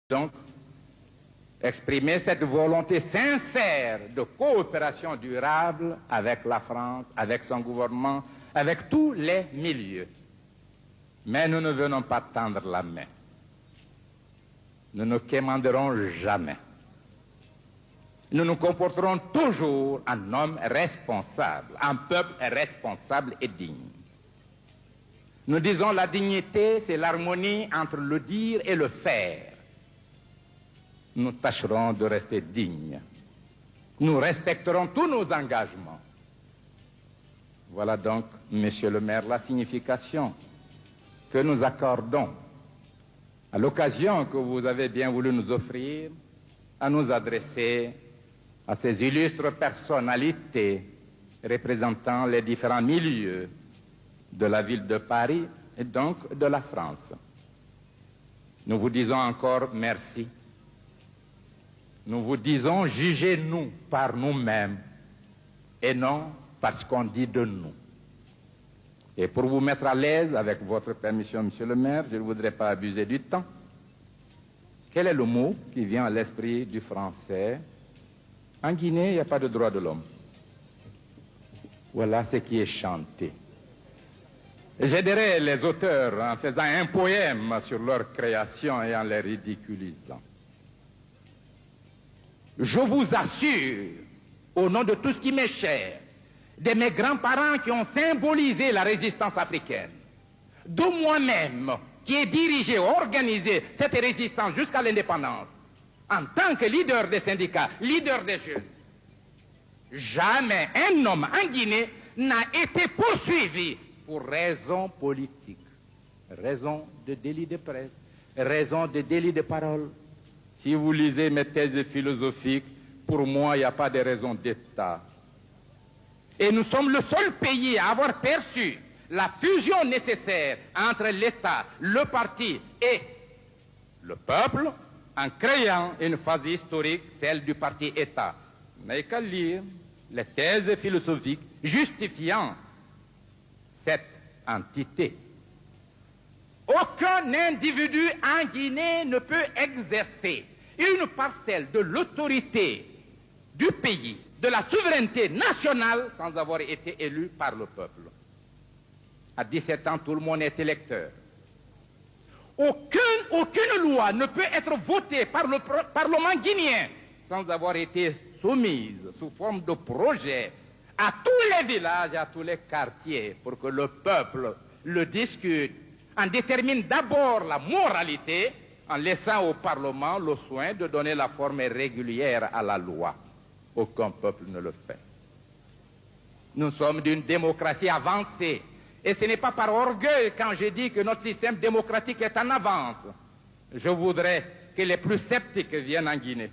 Donc, exprimer cette volonté sincère de coopération durable avec la France, avec son gouvernement, avec tous les milieux. Mais nous ne venons pas tendre la main. Nous ne quémanderons jamais. Nous nous comporterons toujours en homme responsable, en peuple responsable et digne. Nous disons la dignité, c'est l'harmonie entre le dire et le faire. Nous tâcherons de rester dignes. Nous respecterons tous nos engagements. Voilà donc, Monsieur le maire, la signification que nous accordons à l'occasion que vous avez bien voulu nous offrir à nous adresser à ces illustres personnalités représentant les différents milieux de la ville de Paris et donc de la France. Nous vous disons encore merci. Nous vous disons, jugez-nous par nous-mêmes et non parce qu'on dit de nous. Et pour vous mettre à l'aise, avec votre permission, Monsieur le maire, je ne voudrais pas abuser du temps. Quel est le mot qui vient à l'esprit du français? En Guinée, il n'y a pas de droit de l'homme. Voilà ce qui est chanté. J'aiderai les auteurs en faisant un poème sur leur création et en les ridiculisant. Je vous assure, au nom de tout ce qui m'est cher, de mes grands-parents qui ont symbolisé la résistance africaine, de moi-même qui ai dirigé, organisé cette résistance jusqu'à l'indépendance, en tant que leader des syndicats, leader des jeunes, jamais un homme en Guinée n'a été poursuivi pour raison politique, raison de délit de presse, raison de délit de parole. Si vous lisez mes thèses philosophiques, pour moi, il n'y a pas de raison d'État. Et nous sommes le seul pays à avoir perçu la fusion nécessaire entre l'État, le parti et le peuple en créant une phase historique, celle du parti État. Vous n'avez qu'à lire les thèses philosophiques justifiant cette entité. Aucun individu en Guinée ne peut exercer une parcelle de l'autorité du pays, de la souveraineté nationale, sans avoir été élu par le peuple. À 17 ans, tout le monde est électeur. Aucune loi ne peut être votée par le Parlement guinéen sans avoir été soumise sous forme de projet à tous les villages, à tous les quartiers, pour que le peuple le discute, en détermine d'abord la moralité, en laissant au Parlement le soin de donner la forme régulière à la loi. Aucun peuple ne le fait. Nous sommes d'une démocratie avancée. Et ce n'est pas par orgueil quand je dis que notre système démocratique est en avance. Je voudrais que les plus sceptiques viennent en Guinée.